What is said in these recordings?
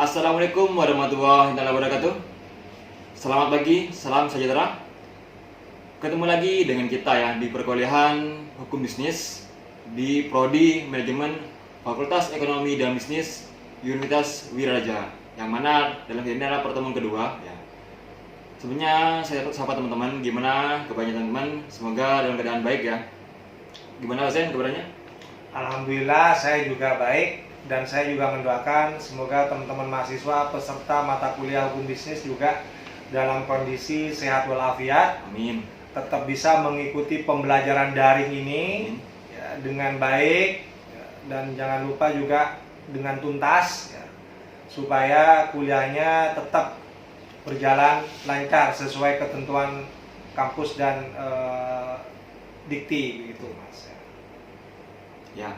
Assalamualaikum warahmatullahi wabarakatuh. Selamat pagi, salam sejahtera. Ketemu lagi dengan kita ya di perkuliahan Hukum Bisnis di Prodi Manajemen Fakultas Ekonomi dan Bisnis Universitas Wiraraja. Yang mana dalam ini adalah pertemuan kedua ya. Sebenarnya saya sapa teman-teman, gimana kabarnya teman-teman? Semoga dalam keadaan baik ya. Gimana Mas Zen kabarnya? Alhamdulillah saya juga baik. Dan saya juga mendoakan semoga teman-teman mahasiswa peserta mata kuliah hukum bisnis juga dalam kondisi sehat walafiat. Amin. Tetap bisa mengikuti pembelajaran daring ini ya, dengan baik ya, dan jangan lupa juga dengan tuntas ya, supaya kuliahnya tetap berjalan lancar sesuai ketentuan kampus dan dikti begitu Mas. Ya.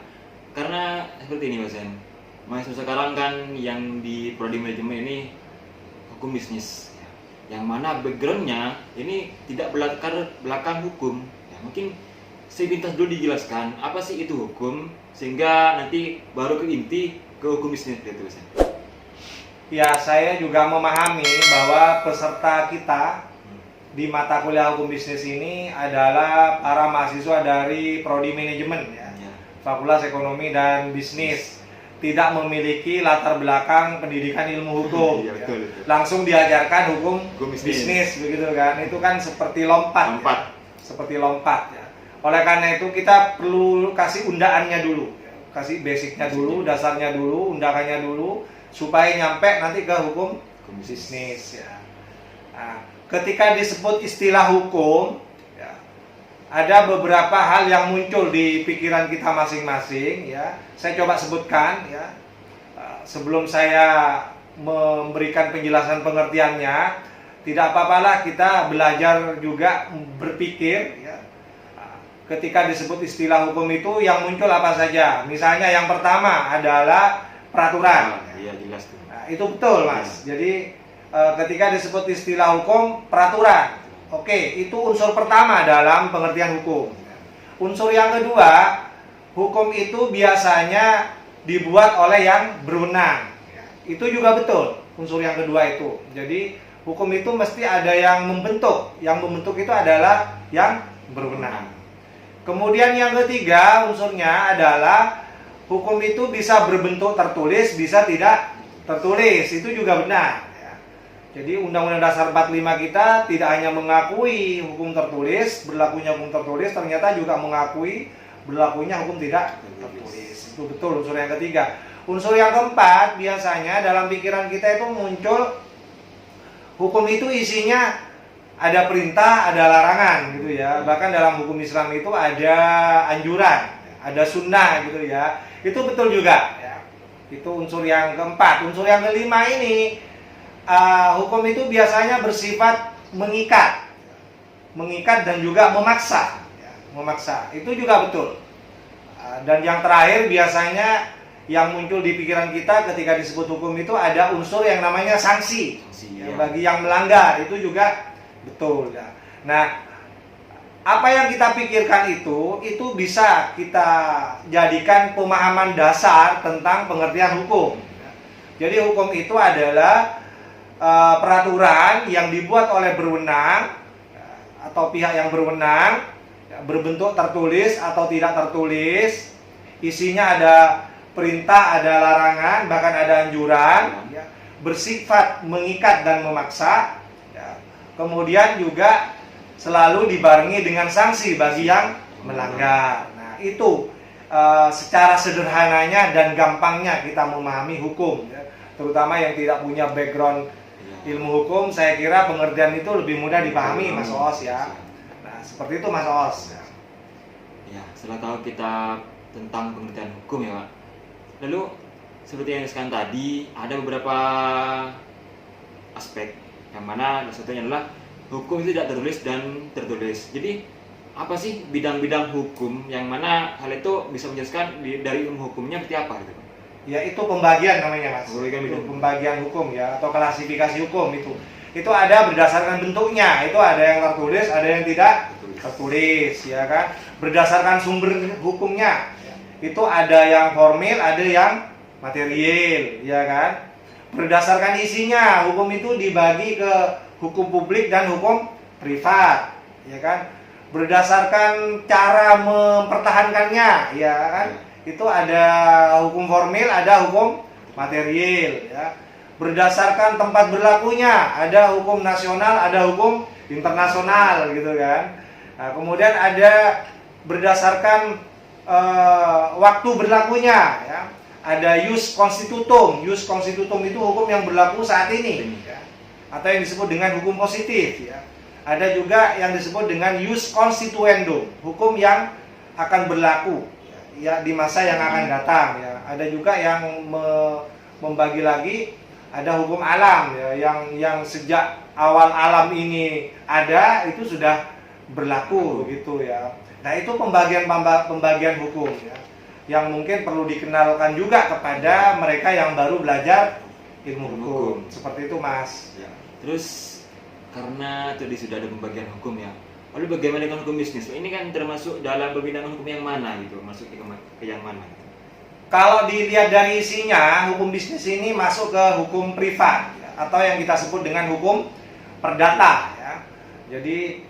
Karena seperti ini Mas Zen, mahasiswa sekarang kan yang di Prodi Manajemen ini hukum bisnis ya. Yang mana backgroundnya ini tidak berlatar belakang hukum ya. Mungkin sepintas dulu dijelaskan apa sih itu hukum sehingga nanti baru ke inti ke hukum bisnis gitu Mas Zen. Ya, saya juga memahami bahwa peserta kita di mata kuliah hukum bisnis ini adalah para mahasiswa dari Prodi Manajemen ya. Fakultas Ekonomi dan Bisnis, tidak memiliki latar belakang pendidikan ilmu hukum. Ya, betul, betul. Langsung diajarkan hukum bisnis. Begitu kan. Itu kan seperti lompat. Ya. Seperti lompat ya. Oleh karena itu kita perlu kasih undaannya dulu. Kasih basicnya dulu, dasarnya dulu, undakannya dulu supaya nyampe nanti ke hukum bisnis ya. Nah, ketika disebut istilah hukum, ada beberapa hal yang muncul di pikiran kita masing-masing ya. Saya coba sebutkan ya. Sebelum saya memberikan penjelasan pengertiannya, tidak apa-apalah kita belajar juga berpikir ya. Ketika disebut istilah hukum itu yang muncul apa saja? Misalnya yang pertama adalah peraturan. Iya, jelas tuh. Nah, itu betul, Mas. Jadi ketika disebut istilah hukum, peraturan. Oke, itu unsur pertama dalam pengertian hukum. Unsur yang kedua, hukum itu biasanya dibuat oleh yang berwenang. Itu juga betul, unsur yang kedua itu. Jadi, hukum itu mesti ada yang membentuk. Yang membentuk itu adalah yang berwenang. Kemudian yang ketiga, unsurnya adalah hukum itu bisa berbentuk tertulis, bisa tidak tertulis. Itu juga benar. Jadi Undang-Undang Dasar 45 kita tidak hanya mengakui hukum tertulis, berlakunya hukum tertulis, ternyata juga mengakui berlakunya hukum tidak tertulis. Itu betul unsur yang ketiga. Unsur yang keempat, biasanya dalam pikiran kita itu muncul hukum itu isinya ada perintah, ada larangan gitu ya. Bahkan dalam hukum Islam itu ada anjuran, ada sunnah gitu ya. Itu betul juga ya. Itu unsur yang keempat. Unsur yang kelima ini, hukum itu biasanya bersifat mengikat dan juga memaksa. Itu juga betul. Dan yang terakhir biasanya yang muncul di pikiran kita ketika disebut hukum itu ada unsur yang namanya sanksi. Bagi yang melanggar itu juga betul. Nah, apa yang kita pikirkan itu bisa kita jadikan pemahaman dasar tentang pengertian hukum. Jadi hukum itu adalah peraturan yang dibuat oleh berwenang atau pihak yang berwenang, berbentuk tertulis atau tidak tertulis, isinya ada perintah, ada larangan, bahkan ada anjuran, bersifat mengikat dan memaksa, kemudian juga selalu dibarengi dengan sanksi bagi yang melanggar. Nah, itu secara sederhananya dan gampangnya kita memahami hukum, terutama yang tidak punya background ilmu hukum. Saya kira pengertian itu lebih mudah dipahami Mas Oos ya. Nah, seperti itu Mas Oos. Ya, setelah tahu kita tentang pengertian hukum ya Pak. Lalu seperti yang disebutkan tadi, ada beberapa aspek yang mana satunya adalah hukum itu tidak tertulis dan tertulis. Jadi apa sih bidang-bidang hukum yang mana hal itu bisa menjelaskan dari ilmu hukumnya seperti apa gitu Pak? Ya, itu pembagian namanya Mas. Pembagian hukum ya, atau klasifikasi hukum itu. Itu ada berdasarkan bentuknya. Itu ada yang tertulis, ada yang tidak tertulis, ya kan? Berdasarkan sumber hukumnya. Itu ada yang formil, ada yang material, ya kan? berdasarkan isinya. Hukum itu dibagi ke hukum publik dan hukum privat, ya kan? Berdasarkan cara mempertahankannya, ya kan? Itu ada hukum formil, ada hukum material, ya. Berdasarkan tempat berlakunya, ada hukum nasional, ada hukum internasional, gitu kan. Nah, kemudian ada berdasarkan waktu berlakunya, ya. Ada jus constitutum. Jus constitutum itu hukum yang berlaku saat ini, ya. Atau yang disebut dengan hukum positif, ya. Ada juga yang disebut dengan jus constituendum, hukum yang akan berlaku, ya, di masa yang akan datang, ya. Ada juga yang membagi lagi, ada hukum alam, ya, yang sejak awal alam ini ada, itu sudah berlaku, gitu, ya. Nah, itu pembagian hukum, ya, yang mungkin perlu dikenalkan juga kepada mereka yang baru belajar ilmu hukum. Seperti itu, Mas. Ya. Terus karena tadi sudah ada pembagian hukum, ya. Lalu bagaimana dengan hukum bisnis? Ini kan termasuk dalam pembinaan hukum yang mana gitu? Masuk ke yang mana? Gitu? Kalau dilihat dari isinya, hukum bisnis ini masuk ke hukum privat, ya, atau yang kita sebut dengan hukum perdata, ya. Jadi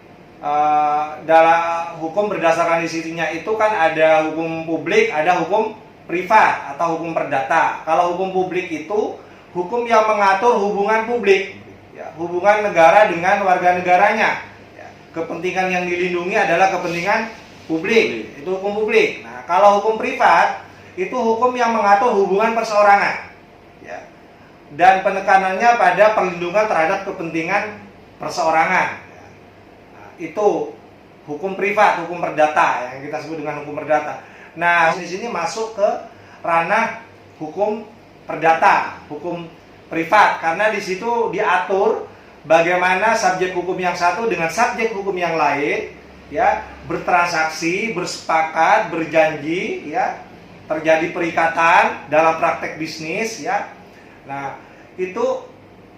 dalam hukum berdasarkan isinya itu kan ada hukum publik, ada hukum privat atau hukum perdata. Kalau hukum publik itu hukum yang mengatur hubungan publik, ya, hubungan negara dengan warga negaranya, ya. Kepentingan yang dilindungi adalah kepentingan publik, itu hukum publik. Nah, kalau hukum privat itu hukum yang mengatur hubungan perseorangan, ya, dan penekanannya pada perlindungan terhadap kepentingan perseorangan. Itu hukum privat, hukum perdata, yang kita sebut dengan hukum perdata. Nah, di sini masuk ke ranah hukum perdata, hukum privat, karena di situ diatur bagaimana subjek hukum yang satu dengan subjek hukum yang lain, ya, bertransaksi, bersepakat, berjanji, ya, terjadi perikatan dalam praktek bisnis, ya. Nah, itu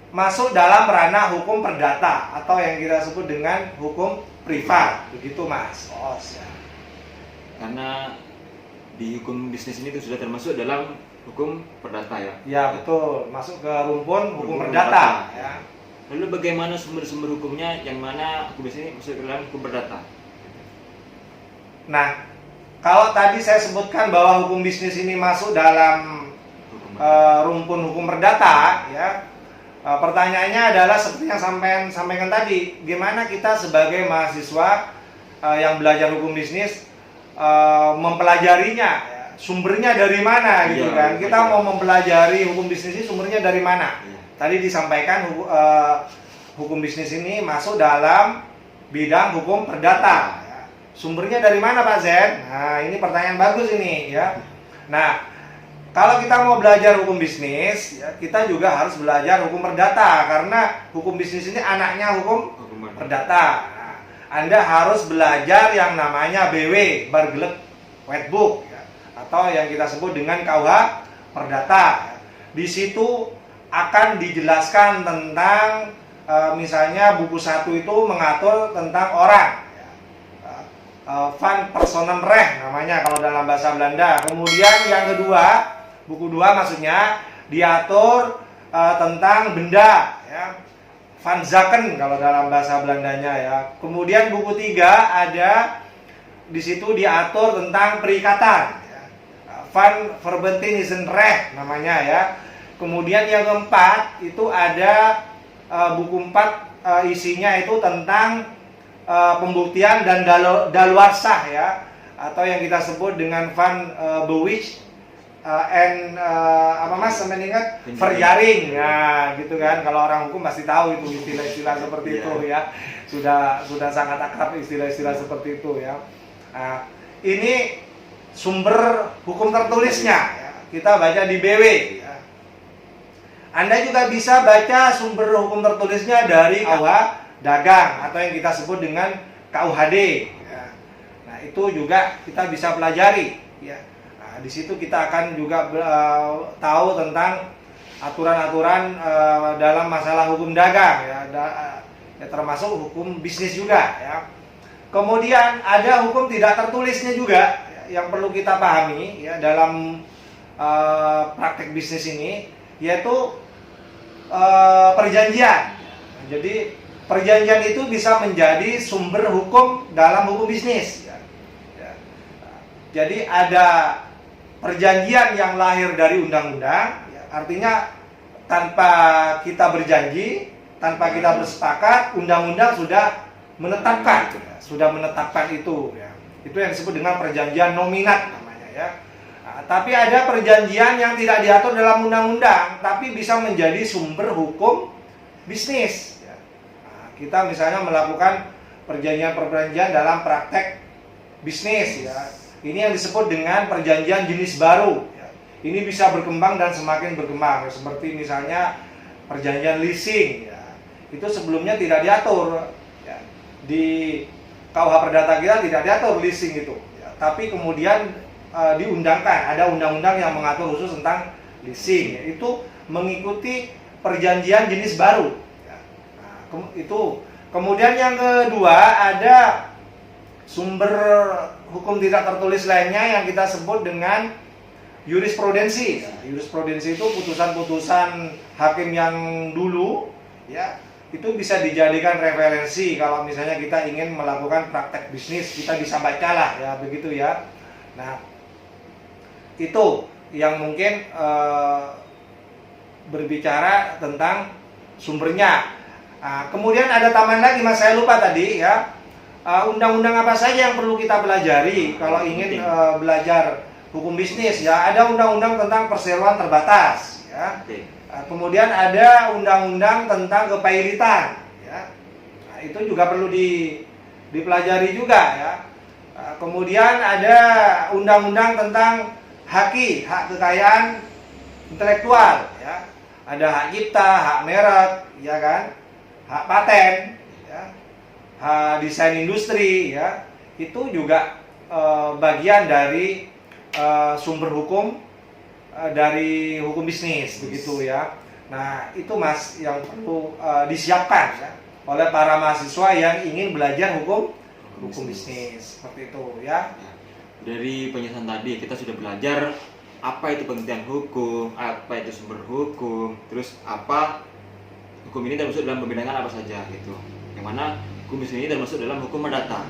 masuk dalam ranah hukum perdata atau yang kita sebut dengan hukum privat, begitu, Mas. Ya. Karena di hukum bisnis ini itu sudah termasuk dalam hukum perdata, ya. Ya, betul, masuk ke rumpun hukum perdata, ya. Lalu bagaimana sumber-sumber hukumnya yang mana hukum bisnis ini masuk ke dalam hukum perdata? Nah, kalau tadi saya sebutkan bahwa hukum bisnis ini masuk dalam rumpun hukum perdata, ya. Pertanyaannya adalah seperti yang sampaikan tadi, gimana kita sebagai mahasiswa yang belajar hukum bisnis mempelajarinya, ya, sumbernya dari mana, gitu, kan? Kita mau mempelajari hukum bisnis ini sumbernya dari mana? Tadi disampaikan hukum bisnis ini masuk dalam bidang hukum perdata. Ya. Sumbernya dari mana, Pak Zen? Nah, ini pertanyaan bagus ini, ya. Nah, kalau kita mau belajar hukum bisnis, ya, kita juga harus belajar hukum perdata, karena hukum bisnis ini anaknya hukum perdata. Nah, Anda harus belajar yang namanya BW, Burgerlijk Wetboek, ya, atau yang kita sebut dengan KUH Perdata. Ya. Di situ akan dijelaskan tentang misalnya buku 1 itu mengatur tentang orang, ya. Van Personenrecht namanya kalau dalam bahasa Belanda. Kemudian yang kedua, buku 2 maksudnya diatur tentang benda, ya. Van Zaken kalau dalam bahasa Belandanya, ya. Kemudian buku 3 ada di situ diatur tentang perikatan, ya. Van Verbintenissenrecht namanya, ya. Kemudian yang keempat itu ada buku 4 isinya itu tentang pembuktian dan daluarsah, ya, atau yang kita sebut dengan Van Bewich apa, Mas, sampai ingat verjaring. Nah, gitu kan, kalau orang hukum pasti tahu itu istilah-istilah seperti itu, ya. Sudah sangat akrab istilah-istilah seperti itu, ya. Nah, ini sumber hukum tertulisnya, ya. Kita baca di BW, ya. Anda juga bisa baca sumber hukum tertulisnya dari KUH Dagang atau yang kita sebut dengan KUHD, ya. Nah, itu juga kita bisa pelajari, ya. Nah, di situ kita akan juga tahu tentang aturan-aturan dalam masalah hukum dagang, ya, ya, termasuk hukum bisnis juga, ya. Kemudian ada hukum tidak tertulisnya juga, ya, yang perlu kita pahami, ya, dalam praktek bisnis ini, yaitu perjanjian. Jadi perjanjian itu bisa menjadi sumber hukum dalam hukum bisnis. Ya. Ya. Jadi ada perjanjian yang lahir dari undang-undang, ya, artinya tanpa kita berjanji, tanpa kita bersepakat, undang-undang sudah menetapkan, ya, sudah menetapkan itu. Ya. Itu yang disebut dengan perjanjian nominat namanya, ya. Nah, tapi ada perjanjian yang tidak diatur dalam undang-undang, tapi bisa menjadi sumber hukum bisnis. Ya. Nah, kita misalnya melakukan perjanjian dalam praktek bisnis. Ya. Ini yang disebut dengan perjanjian jenis baru. Ya. Ini bisa berkembang dan semakin berkembang. Ya. Seperti misalnya perjanjian leasing. Ya. Itu sebelumnya tidak diatur. Ya. Di KUH Perdata kita tidak diatur leasing itu. Ya. Tapi kemudian diundangkan, ada undang-undang yang mengatur khusus tentang leasing. Ya. Itu mengikuti perjanjian jenis baru. Ya. Nah, itu. Kemudian yang kedua ada sumber hukum tidak tertulis lainnya yang kita sebut dengan jurisprudensi. Ya, jurisprudensi itu putusan-putusan hakim yang dulu, ya, itu bisa dijadikan referensi kalau misalnya kita ingin melakukan praktek bisnis, kita bisa bacalah, ya, begitu ya. Nah, itu yang mungkin berbicara tentang sumbernya. Nah, kemudian ada tambahan lagi, Mas, saya lupa tadi, ya. Undang-undang apa saja yang perlu kita pelajari kalau ingin belajar hukum bisnis, ya. Ada undang-undang tentang perseroan terbatas, ya. Kemudian ada undang-undang tentang kepailitan, ya. Nah, itu juga perlu dipelajari juga, ya. Kemudian ada undang-undang tentang hak kekayaan intelektual, ya. Ada hak cipta, hak merek, ya kan, hak paten, ya. Desain industri, ya, itu juga bagian dari sumber hukum dari hukum bisnis, begitu ya. Nah, itu, Mas, yang perlu disiapkan, ya, oleh para mahasiswa yang ingin belajar hukum bisnis, seperti itu, ya. Dari penjelasan tadi kita sudah belajar apa itu pengertian hukum, apa itu sumber hukum, terus apa hukum ini termasuk dalam pembidangan apa saja gitu. Yang mana hukum bisnis ini termasuk dalam hukum perdata.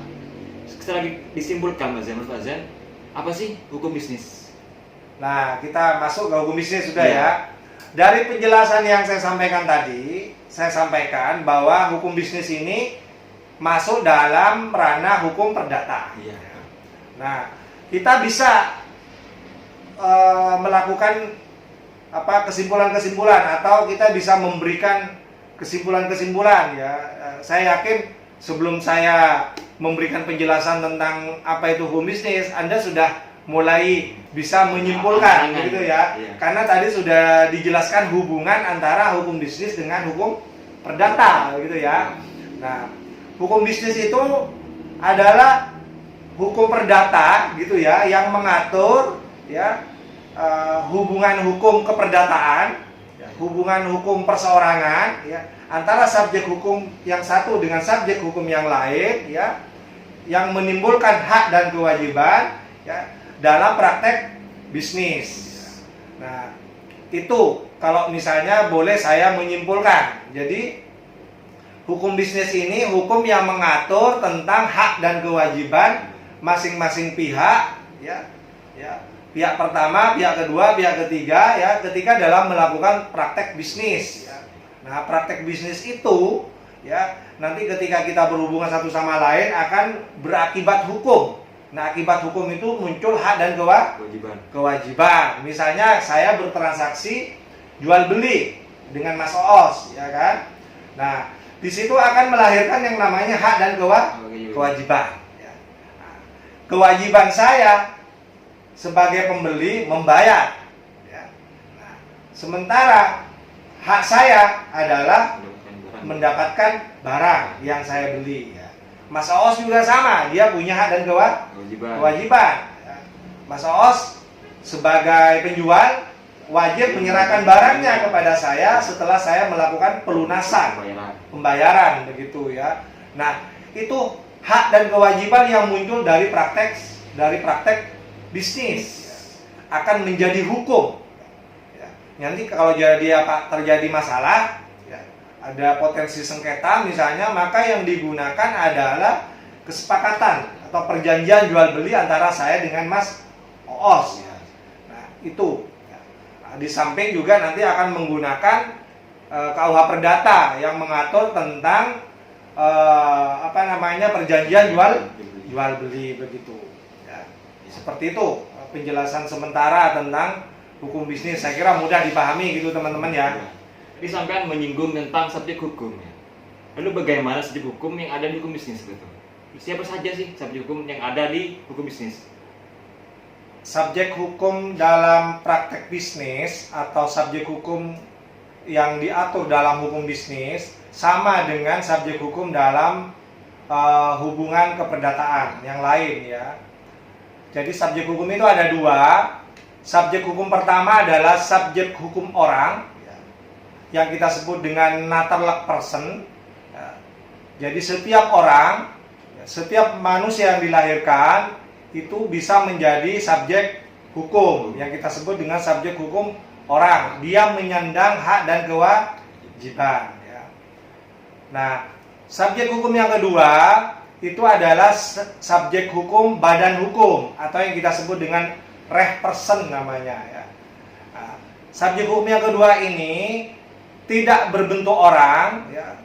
Setelah disimpulkan, Mas Zain, apa sih hukum bisnis? Nah, kita masuk ke hukum bisnis sudah, ya. Dari penjelasan yang saya sampaikan tadi, saya sampaikan bahwa hukum bisnis ini masuk dalam ranah hukum perdata. Iya. Nah, kita bisa melakukan kesimpulan-kesimpulan atau kita bisa memberikan kesimpulan-kesimpulan, ya. Saya yakin sebelum saya memberikan penjelasan tentang apa itu hukum bisnis, Anda sudah mulai bisa menyimpulkan, begitu ya. Iya. Karena tadi sudah dijelaskan hubungan antara hukum bisnis dengan hukum perdata, begitu ya. Nah, hukum bisnis itu adalah hukum perdata, gitu ya, yang mengatur, ya, hubungan hukum keperdataan, ya, hubungan hukum perseorangan, ya, antara subjek hukum yang satu dengan subjek hukum yang lain, ya, yang menimbulkan hak dan kewajiban, ya, dalam praktek bisnis. Nah, itu kalau misalnya boleh saya menyimpulkan. Jadi hukum bisnis ini hukum yang mengatur tentang hak dan kewajiban masing-masing pihak, ya, ya, pihak pertama, pihak kedua, pihak ketiga, ya, ketika dalam melakukan praktek bisnis, ya. Nah, praktek bisnis itu, ya, nanti ketika kita berhubungan satu sama lain akan berakibat hukum. Nah, akibat hukum itu muncul hak dan kewajiban. Misalnya saya bertransaksi jual beli dengan Mas Oos, ya kan? Nah, di situ akan melahirkan yang namanya hak dan kewajiban. Ya. Nah, kewajiban saya sebagai pembeli membayar. Ya. Nah, sementara hak saya adalah mendapatkan barang yang saya beli. Ya. Mas Oos juga sama, dia punya hak dan kewajiban. Ya. Mas Oos sebagai penjual wajib menyerahkan barangnya kepada saya setelah saya melakukan pelunasan, pembayaran, begitu ya. Nah, itu hak dan kewajiban yang muncul dari praktek bisnis, ya, akan menjadi hukum. Ya. Nanti kalau terjadi masalah, ya, ada potensi sengketa misalnya, maka yang digunakan adalah kesepakatan atau perjanjian jual beli antara saya dengan Mas Oos. Ya. Nah, itu. Ya. Nah, di samping juga nanti akan menggunakan KUH Perdata yang mengatur tentang perjanjian jual beli begitu. Ya. Seperti itu penjelasan sementara tentang hukum bisnis. Saya kira mudah dipahami gitu teman-teman ya. Jadi sampean menyinggung tentang subjek hukum ya. Lalu bagaimana subjek hukum yang ada di hukum bisnis gitu? Siapa saja sih subjek hukum yang ada di hukum bisnis? Subjek hukum dalam praktek bisnis atau subjek hukum yang diatur dalam hukum bisnis sama dengan subjek hukum dalam hubungan keperdataan yang lain ya. Jadi subjek hukum itu ada dua. Subjek hukum pertama adalah subjek hukum orang yang kita sebut dengan natural person. Jadi setiap orang, setiap manusia yang dilahirkan itu bisa menjadi subjek hukum yang kita sebut dengan subjek hukum orang. Dia menyandang hak dan kewajiban. Nah, subjek hukum yang kedua itu adalah subjek hukum badan hukum atau yang kita sebut dengan reh person namanya ya. Nah, subjek hukum yang kedua ini tidak berbentuk orang ya,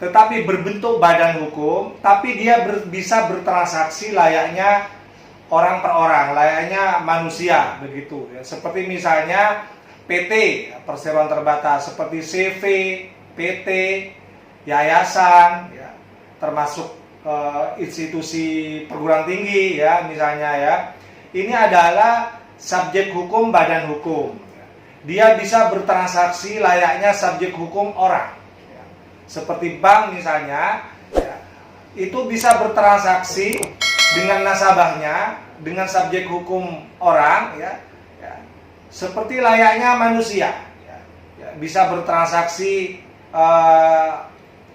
tetapi berbentuk badan hukum, tapi dia bisa bertransaksi layaknya orang per orang, layaknya manusia begitu ya. Seperti misalnya PT, perseroan terbatas, seperti CV, PT, yayasan ya, termasuk institusi perguruan tinggi ya misalnya ya. Ini adalah subjek hukum badan hukum. Dia bisa bertransaksi layaknya subjek hukum orang. Seperti bank misalnya, ya, itu bisa bertransaksi dengan nasabahnya, dengan subjek hukum orang, ya, seperti layaknya manusia. Bisa bertransaksi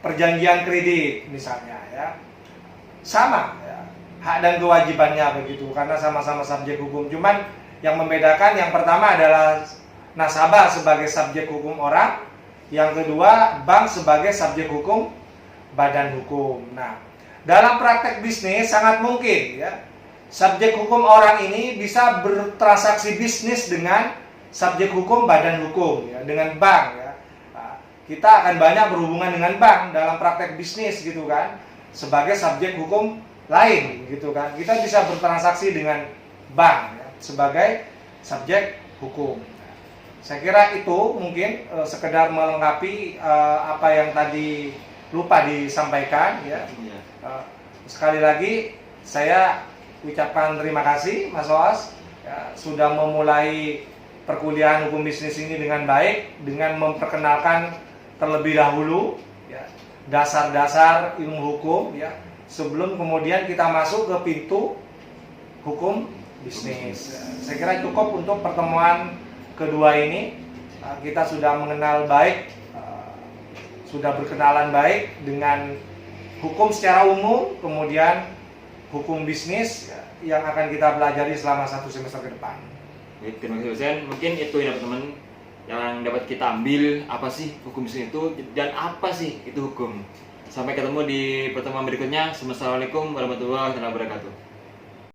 perjanjian kredit misalnya, ya, sama. Hak dan kewajibannya begitu karena sama-sama subjek hukum. Cuman yang membedakan yang pertama adalah nasabah sebagai subjek hukum orang, yang kedua bank sebagai subjek hukum badan hukum. Nah, dalam praktek bisnis sangat mungkin ya subjek hukum orang ini bisa bertransaksi bisnis dengan subjek hukum badan hukum ya, dengan bank ya. Nah, kita akan banyak berhubungan dengan bank dalam praktek bisnis gitu kan sebagai subjek hukum lain gitu kan. Kita bisa bertransaksi dengan bank ya, sebagai subjek hukum. Saya kira itu mungkin sekedar melengkapi apa yang tadi lupa disampaikan ya. Sekali lagi saya ucapkan terima kasih Mas Oos ya, sudah memulai perkuliahan hukum bisnis ini dengan baik dengan memperkenalkan terlebih dahulu ya, dasar-dasar ilmu hukum ya. Sebelum kemudian kita masuk ke pintu hukum bisnis. Saya kira cukup untuk pertemuan kedua ini. Kita sudah mengenal baik, sudah berkenalan baik dengan hukum secara umum, kemudian hukum bisnis yang akan kita pelajari selama 1 semester ke depan. Baik, terima kasih dosen. Mungkin itu ya teman-teman yang dapat kita ambil, apa sih hukum bisnis itu dan apa sih itu hukum. Sampai ketemu di pertemuan berikutnya. Assalamualaikum warahmatullahi wabarakatuh.